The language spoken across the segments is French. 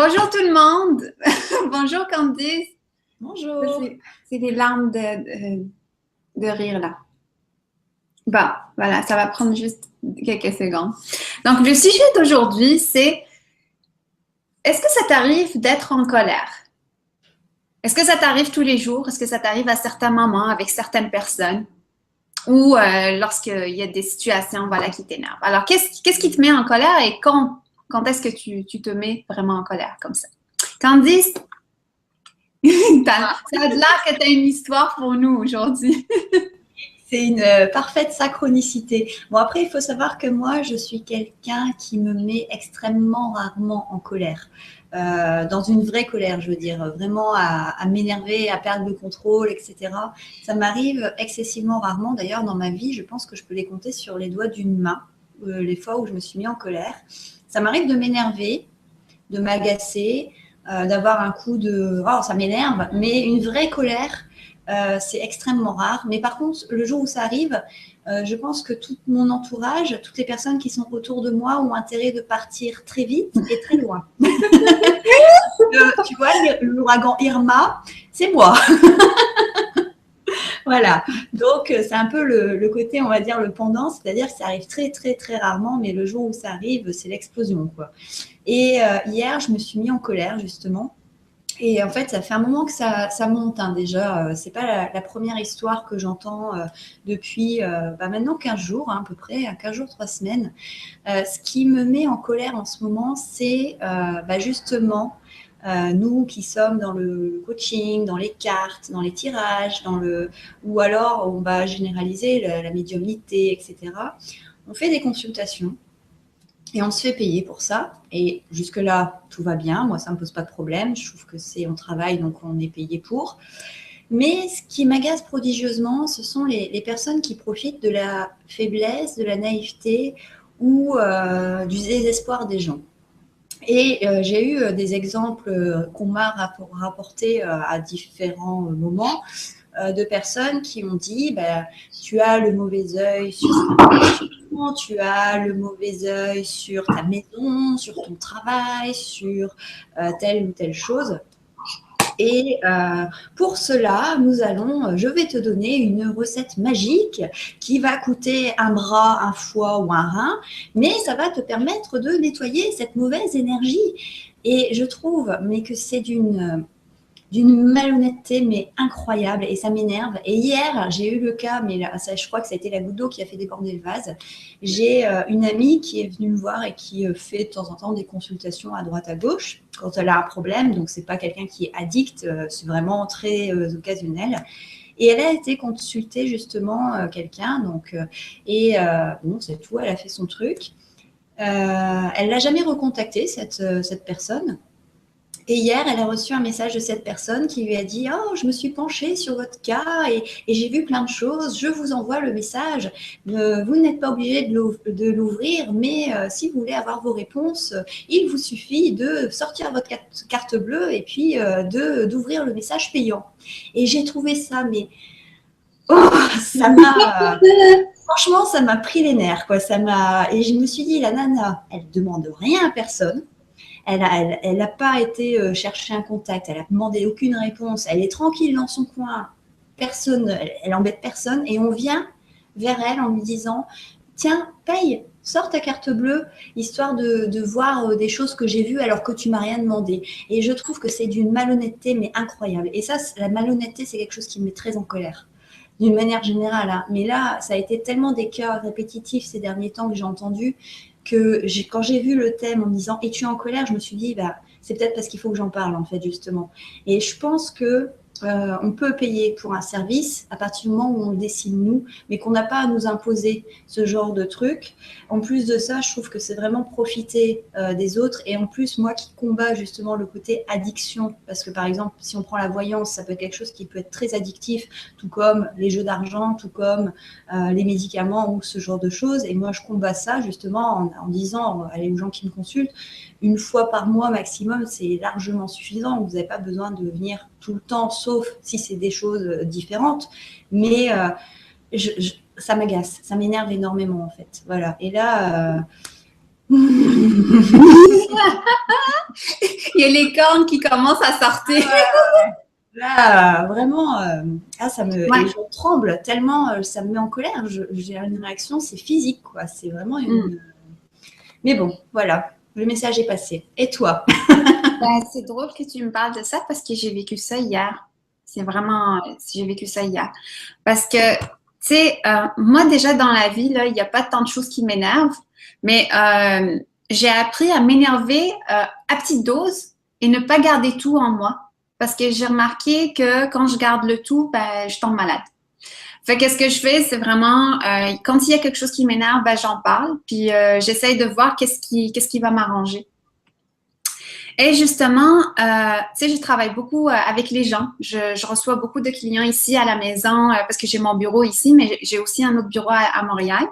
Bonjour tout le monde. Bonjour Candice. Bonjour. C'est des larmes de rire là. Bon, voilà, ça va prendre juste quelques secondes. Donc, le sujet d'aujourd'hui, c'est est-ce que ça t'arrive d'être en colère? Est-ce que ça t'arrive tous les jours? Est-ce que ça t'arrive à certains moments avec certaines personnes? Ou lorsqu'il y a des situations voilà, qui t'énervent? Alors, qu'est-ce qui te met en colère et quand est-ce que tu te mets vraiment en colère comme ça? Candice, ça a l'air que tu as une histoire pour nous aujourd'hui. C'est une parfaite synchronicité. Bon, après, il faut savoir que moi, je suis quelqu'un qui me met extrêmement rarement en colère. Dans une vraie colère, je veux dire, vraiment à m'énerver, à perdre le contrôle, etc. Ça m'arrive excessivement rarement. D'ailleurs, dans ma vie, je pense que je peux les compter sur les doigts d'une main, les fois où je me suis mis en colère. Ça m'arrive de m'énerver, de m'agacer, d'avoir un coup de « oh, ça m'énerve », mais une vraie colère, c'est extrêmement rare. Mais par contre, le jour où ça arrive, je pense que tout mon entourage, toutes les personnes qui sont autour de moi ont intérêt de partir très vite et très loin. Tu vois, l'ouragan Irma, c'est moi. Voilà, donc c'est un peu le côté, on va dire, le pendant, c'est-à-dire que ça arrive très, très, très rarement, mais le jour où ça arrive, c'est l'explosion, quoi. Et hier, je me suis mis en colère, justement. Et en fait, ça fait un moment que ça monte, hein, déjà. C'est pas la première histoire que j'entends depuis maintenant 15 jours, hein, à peu près, 15 jours, 3 semaines. Ce qui me met en colère en ce moment, c'est justement nous qui sommes dans le coaching, dans les cartes, dans les tirages, ou alors on va généraliser la médiumnité, etc. On fait des consultations. Et on se fait payer pour ça. Et jusque-là, tout va bien. Moi, ça ne me pose pas de problème. Je trouve que on travaille, donc on est payé pour. Mais ce qui m'agace prodigieusement, ce sont les personnes qui profitent de la faiblesse, de la naïveté ou du désespoir des gens. Et j'ai eu des exemples qu'on m'a rapportés à différents moments de personnes qui ont dit tu as le mauvais œil sur tu as le mauvais œil sur ta maison, sur ton travail, sur telle ou telle chose. Et pour cela, je vais te donner une recette magique qui va coûter un bras, un foie ou un rein, mais ça va te permettre de nettoyer cette mauvaise énergie. Et je trouve que c'est d'une malhonnêteté, mais incroyable, et ça m'énerve. Et hier, j'ai eu le cas, mais là, je crois que ça a été la goutte d'eau qui a fait déborder le vase. J'ai une amie qui est venue me voir et qui fait de temps en temps des consultations à droite à gauche quand elle a un problème. Donc, c'est pas quelqu'un qui est addict, c'est vraiment très occasionnel. Et elle a été consulter justement quelqu'un, bon, c'est tout, elle a fait son truc. Elle l'a jamais recontacté, cette personne. Et hier, elle a reçu un message de cette personne qui lui a dit « Oh, je me suis penchée sur votre cas et j'ai vu plein de choses. Je vous envoie le message. Vous n'êtes pas obligé de l'ouvrir, mais si vous voulez avoir vos réponses, il vous suffit de sortir votre carte bleue et puis d'ouvrir le message payant. » Et j'ai trouvé ça, mais franchement, ça m'a pris les nerfs, quoi. Et je me suis dit, la nana, elle demande rien à personne. Elle n'a pas été chercher un contact, elle n'a demandé aucune réponse, elle est tranquille dans son coin, personne, elle embête personne, et on vient vers elle en lui disant « Tiens, paye, sors ta carte bleue, histoire de voir des choses que j'ai vues alors que tu m'as rien demandé. » Et je trouve que c'est d'une malhonnêteté, mais incroyable. Et ça, la malhonnêteté, c'est quelque chose qui me met très en colère, d'une manière générale. Hein. Mais là, ça a été tellement des cas répétitifs ces derniers temps que j'ai entendu que quand j'ai vu le thème en me disant « Es-tu en colère ?» je me suis dit c'est peut-être parce qu'il faut que j'en parle, en fait, justement. Et je pense que on peut payer pour un service à partir du moment où on le décide nous, mais qu'on n'a pas à nous imposer ce genre de truc. En plus de ça, je trouve que c'est vraiment profiter des autres. Et en plus, moi qui combats justement le côté addiction, parce que par exemple, si on prend la voyance, ça peut être quelque chose qui peut être très addictif, tout comme les jeux d'argent, tout comme les médicaments ou ce genre de choses. Et moi, je combats ça justement en disant aux gens qui me consultent, une fois par mois maximum, c'est largement suffisant. Vous n'avez pas besoin de venir tout le temps, sauf si c'est des choses différentes. Mais ça m'agace, ça m'énerve énormément en fait. Voilà. Et là, Il y a les cornes qui commencent à sortir. Là, vraiment, ça me, Ouais. et je tremble tellement, ça me met en colère. J'ai une réaction, c'est physique, quoi. C'est vraiment une. Mais bon, voilà, le message est passé. Et toi? Ben, c'est drôle que tu me parles de ça parce que j'ai vécu ça hier. C'est vraiment, j'ai vécu ça hier. Parce que, tu sais, moi déjà dans la vie, là, il n'y a pas tant de choses qui m'énervent, mais j'ai appris à m'énerver à petite dose et ne pas garder tout en moi. Parce que j'ai remarqué que quand je garde le tout, ben, je tombe malade. Fait que ce que je fais, c'est vraiment, quand il y a quelque chose qui m'énerve, ben, j'en parle, puis j'essaye de voir qu'est-ce qui va m'arranger. Et justement, tu sais, je travaille beaucoup avec les gens. Je reçois beaucoup de clients ici à la maison parce que j'ai mon bureau ici, mais j'ai aussi un autre bureau à Montréal.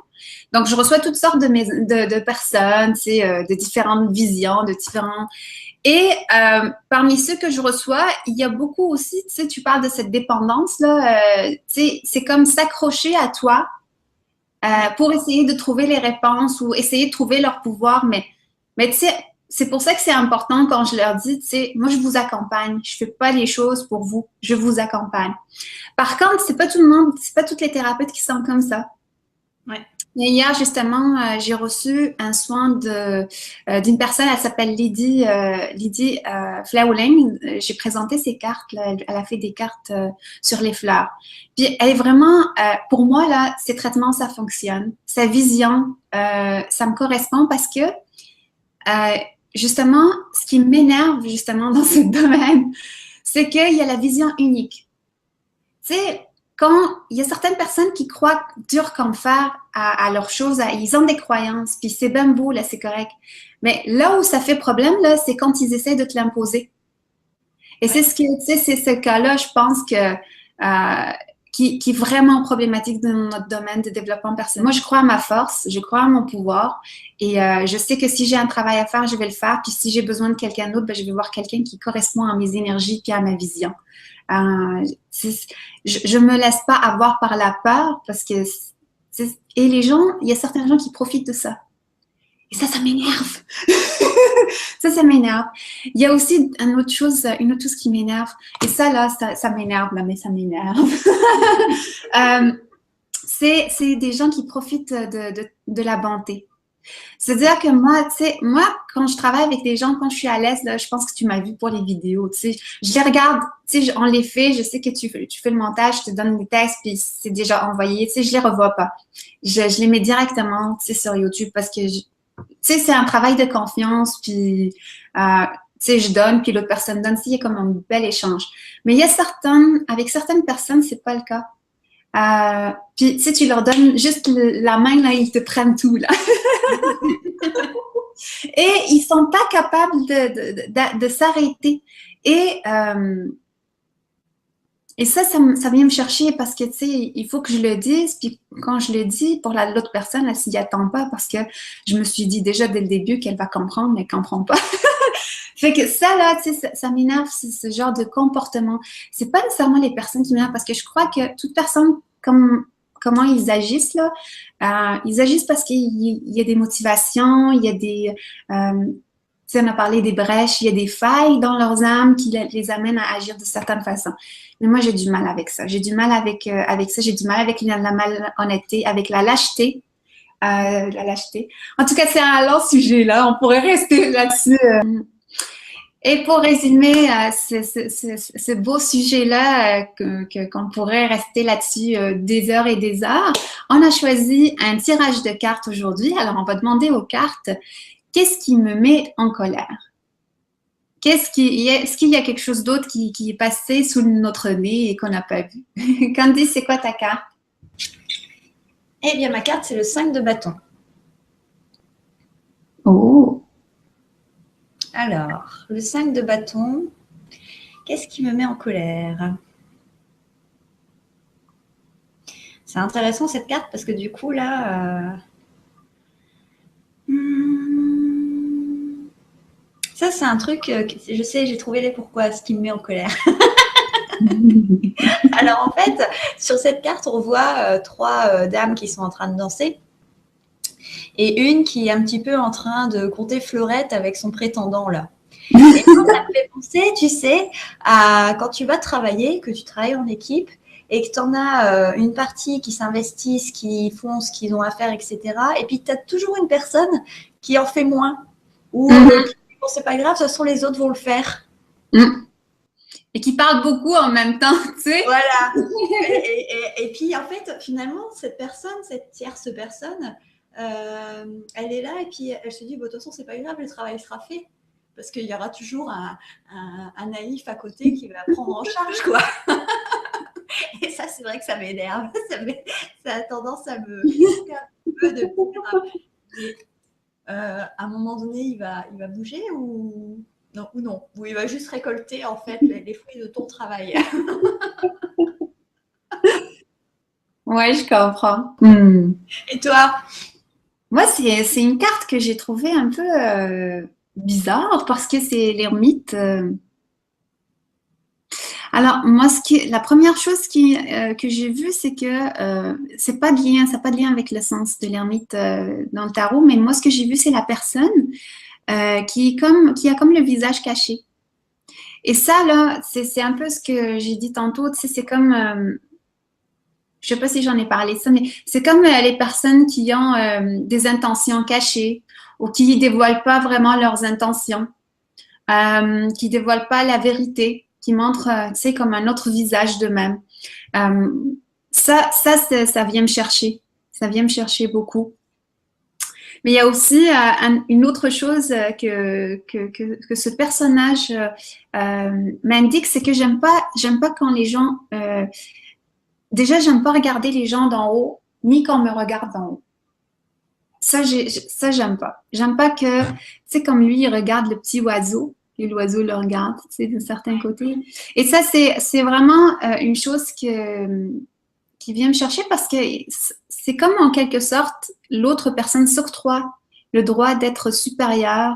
Donc, je reçois toutes sortes de personnes, tu sais, de différentes visions, de différents. Et parmi ceux que je reçois, il y a beaucoup aussi, tu sais, tu parles de cette dépendance-là, tu sais, c'est comme s'accrocher à toi pour essayer de trouver les réponses ou essayer de trouver leur pouvoir. Mais tu sais, c'est pour ça que c'est important quand je leur dis, tu sais, moi, je vous accompagne. Je fais pas les choses pour vous. Je vous accompagne. Par contre, c'est pas tout le monde, c'est pas toutes les thérapeutes qui sont comme ça. Ouais. Et hier, justement, j'ai reçu un soin d'une personne, elle s'appelle Lydie Flauling. J'ai présenté ses cartes, là, elle a fait des cartes sur les fleurs. Puis elle est vraiment, pour moi, là, ses traitements, ça fonctionne. Sa vision, ça me correspond parce que, justement, ce qui m'énerve, justement, dans ce domaine, c'est qu'il y a la vision unique. Tu sais, quand il y a certaines personnes qui croient dur comme fer à leurs choses, ils ont des croyances, puis c'est bien beau, là, c'est correct. Mais là où ça fait problème, là, c'est quand ils essaient de te l'imposer. Et c'est ce que, tu sais, c'est ce cas-là, je pense que qui est vraiment problématique dans notre domaine de développement personnel. Moi, je crois à ma force, je crois à mon pouvoir, et je sais que si j'ai un travail à faire, je vais le faire. Puis si j'ai besoin de quelqu'un d'autre, ben, je vais voir quelqu'un qui correspond à mes énergies puis à ma vision. Je me laisse pas avoir par la peur parce que et les gens, il y a certains gens qui profitent de ça. Et ça m'énerve. Ça m'énerve. Il y a aussi une autre chose qui m'énerve. Et ça, là, ça m'énerve, là, mais ça m'énerve. C'est des gens qui profitent de la bonté. C'est-à-dire que moi, tu sais, moi, quand je travaille avec des gens, quand je suis à l'aise, là, je pense que tu m'as vu pour les vidéos, tu sais, je les regarde, tu sais, on les fait, je sais que tu fais le montage, je te donne des textes, puis c'est déjà envoyé, tu sais, je les revois pas. Je les mets directement, tu sais, sur YouTube parce que, tu sais, c'est un travail de confiance, puis, tu sais, je donne, puis l'autre personne donne, il y a comme un bel échange. Mais il y a avec certaines personnes, c'est pas le cas. Puis, tu sais, tu leur donnes juste la main, là, ils te prennent tout, là. Et ils sont pas capables de s'arrêter. Et ça vient me chercher parce que, tu sais, il faut que je le dise. Puis quand je le dis, pour l'autre personne, elle s'y attend pas parce que je me suis dit déjà dès le début qu'elle va comprendre, mais elle comprend pas. Fait que ça, là, tu sais, ça m'énerve, ce genre de comportement. C'est pas nécessairement les personnes qui m'énervent parce que je crois que toute personne, comment ils agissent, là, ils agissent parce qu'il y a des motivations, il y a des... tu sais, on a parlé des brèches, il y a des failles dans leurs âmes qui les amènent à agir de certaines façons. Mais moi, j'ai du mal avec ça. J'ai du mal avec ça. J'ai du mal avec la malhonnêteté, avec la lâcheté. La lâcheté. En tout cas, c'est un long sujet, là. On pourrait rester là-dessus. Et pour résumer ce beau sujet-là, qu'on pourrait rester là-dessus des heures et des heures, on a choisi un tirage de cartes aujourd'hui. Alors, on va demander aux cartes, qu'est-ce qui me met en colère? Est-ce qu'il y a quelque chose d'autre qui est passé sous notre nez et qu'on n'a pas vu? Candy, c'est quoi ta carte? Eh bien, ma carte, c'est le 5 de bâton. Oh! Alors, le 5 de bâton, qu'est-ce qui me met en colère? C'est intéressant cette carte parce que du coup, là... Ça, c'est un truc, je sais, j'ai trouvé les pourquoi, ce qui me met en colère. Alors, en fait, sur cette carte, on voit trois dames qui sont en train de danser. et une qui est un petit peu en train de compter fleurette avec son prétendant là. Et moi, ça me fait penser, tu sais, à quand tu vas travailler, que tu travailles en équipe et que tu en as une partie qui s'investissent, qui font ce qu'ils ont à faire, etc. Et puis, tu as toujours une personne qui en fait moins ou qui dit, bon, c'est pas grave, de toute façon, les autres vont le faire. Et qui parle beaucoup en même temps, tu sais. Voilà. Et puis, en fait, finalement, cette personne, cette tierce personne, elle est là et puis elle se dit, bon, de toute façon, c'est pas grave, le travail sera fait. Parce qu'il y aura toujours un naïf à côté qui va prendre en charge, quoi. Et ça, c'est vrai que ça m'énerve. Ça a tendance à me crisper un peu de dire, à un moment donné, il va bouger ou non, ou il va juste récolter en fait les fruits de ton travail. Ouais, je comprends. Et toi? Moi, c'est une carte que j'ai trouvée un peu bizarre parce que c'est l'ermite. Alors, moi, la première chose que j'ai vue, c'est que c'est pas de lien, ça n'a pas de lien avec le sens de l'ermite dans le tarot, mais moi, ce que j'ai vu, c'est la personne qui a comme le visage caché. Et ça, là, c'est un peu ce que j'ai dit tantôt, tu sais, c'est comme, je sais pas si j'en ai parlé de ça, mais c'est comme les personnes qui ont des intentions cachées ou qui dévoilent pas vraiment leurs intentions, qui dévoilent pas la vérité, qui montrent, tu sais, comme un autre visage d'eux-mêmes. Ça vient me chercher. Ça vient me chercher beaucoup. Mais il y a aussi une autre chose que ce personnage m'indique, c'est que j'aime pas quand les gens. Déjà, j'aime pas regarder les gens d'en haut, ni qu'on me regarde d'en haut. Ça, j'aime pas. J'aime pas que, tu sais, comme lui, il regarde le petit oiseau, et l'oiseau le regarde, tu sais, d'un certain côté. Et ça, c'est vraiment une chose qui vient me chercher parce que c'est comme en quelque sorte l'autre personne s'octroie le droit d'être supérieur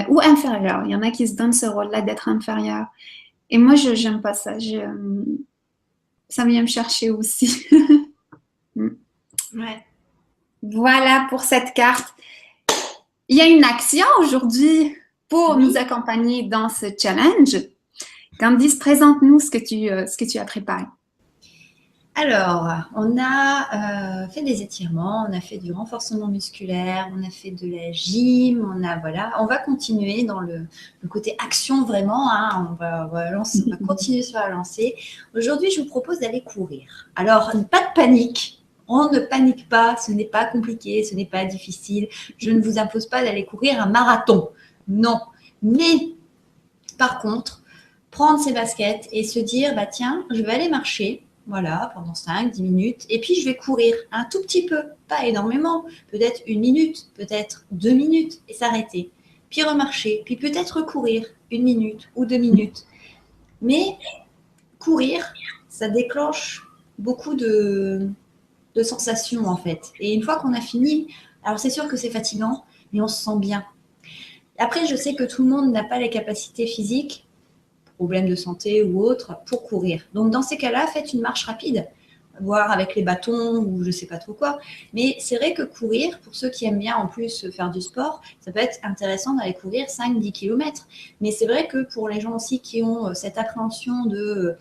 ou inférieur. Il y en a qui se donnent ce rôle-là d'être inférieur. Et moi, je n'aime pas ça. Ça vient me chercher aussi. Ouais. Voilà pour cette carte. Il y a une action aujourd'hui pour nous accompagner dans ce challenge. Candice, présente-nous ce que tu as préparé. Alors, on a fait des étirements, on a fait du renforcement musculaire, on a fait de la gym, on va continuer dans le côté action vraiment, hein, on va continuer sur la lancée. Aujourd'hui, je vous propose d'aller courir. Alors, pas de panique, on ne panique pas, ce n'est pas compliqué, ce n'est pas difficile. Je ne vous impose pas d'aller courir un marathon, non. Mais, par contre, prendre ses baskets et se dire, bah tiens, je vais aller marcher. Voilà, pendant 5-10 minutes. Et puis, je vais courir un tout petit peu, pas énormément, peut-être 1 minute, peut-être 2 minutes, et s'arrêter. Puis remarcher, puis peut-être courir 1 minute ou 2 minutes. Mais courir, ça déclenche beaucoup de sensations, en fait. Et une fois qu'on a fini, alors c'est sûr que c'est fatigant, mais on se sent bien. Après, je sais que tout le monde n'a pas les capacités physiques, problèmes de santé ou autres, pour courir. Donc, dans ces cas-là, faites une marche rapide, voire avec les bâtons ou je ne sais pas trop quoi. Mais c'est vrai que courir, pour ceux qui aiment bien en plus faire du sport, ça peut être intéressant d'aller courir 5-10 km. Mais c'est vrai que pour les gens aussi qui ont cette appréhension de...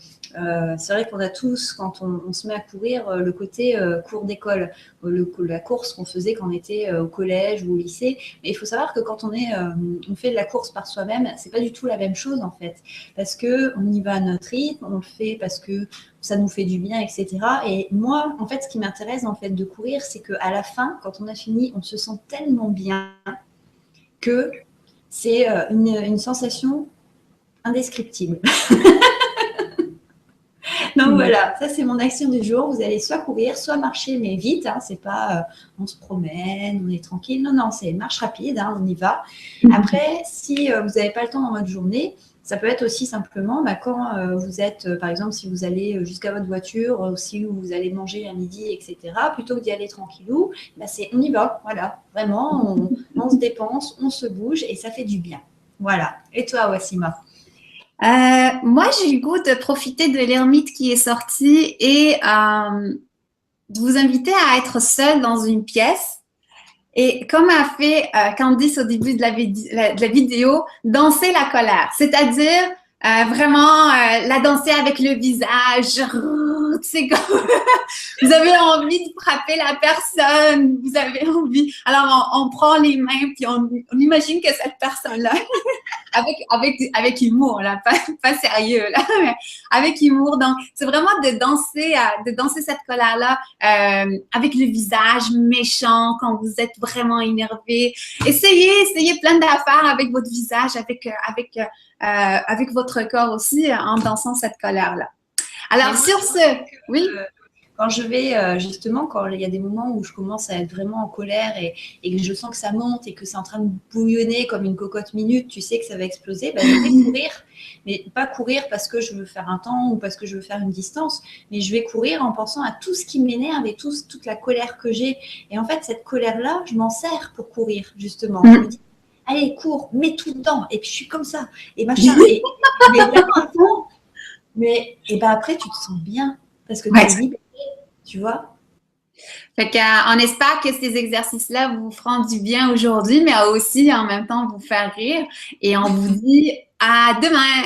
c'est vrai qu'on a tous, quand on se met à courir, le côté cours d'école, la course qu'on faisait quand on était au collège ou au lycée. Mais il faut savoir que quand on fait de la course par soi-même, c'est pas du tout la même chose en fait. Parce qu'on y va à notre rythme, on le fait parce que ça nous fait du bien, etc. Et moi, en fait, ce qui m'intéresse en fait de courir, c'est qu'à la fin, quand on a fini, on se sent tellement bien que c'est une sensation indescriptible. Donc voilà, ça c'est mon action du jour. Vous allez soit courir, soit marcher, mais vite. Hein, c'est pas on se promène, on est tranquille. Non, c'est marche rapide, hein, on y va. Après, si vous n'avez pas le temps dans votre journée, ça peut être aussi simplement quand vous êtes, par exemple, si vous allez jusqu'à votre voiture, ou si vous allez manger à midi, etc., plutôt que d'y aller tranquillou, on y va. Voilà, vraiment, on se dépense, on se bouge et ça fait du bien. Voilà. Et toi, Wassima? Moi, j'ai le goût de profiter de l'ermite qui est sorti et de vous inviter à être seul dans une pièce Et comme a fait Candice au début de la vidéo, danser la colère, c'est-à-dire vraiment la danser avec le visage. C'est comme vous avez envie de frapper la personne, vous avez envie. Alors on prend les mains puis on imagine que cette personne-là, avec humour là, pas sérieux là, mais avec humour. Donc c'est vraiment de danser cette colère-là avec le visage méchant quand vous êtes vraiment énervé. Essayez plein d'affaires avec votre visage, avec votre corps aussi en dansant cette colère-là. Alors, sur ce, oui. Quand je vais, justement, quand il y a des moments où je commence à être vraiment en colère et que je sens que ça monte et que c'est en train de bouillonner comme une cocotte minute, tu sais que ça va exploser, ben, je vais courir. Mais pas courir parce que je veux faire un temps ou parce que je veux faire une distance, mais je vais courir en pensant à tout ce qui m'énerve et toute la colère que j'ai. Et en fait, cette colère-là, je m'en sers pour courir, justement. Je me dis, allez, cours, mets tout dedans. Et puis, je suis comme ça. Et machin. Mais et ben après, tu te sens bien parce que tu es libéré, tu vois. Fait qu'on espère que ces exercices-là vous feront du bien aujourd'hui, mais aussi en même temps vous faire rire. Et on vous dit à demain!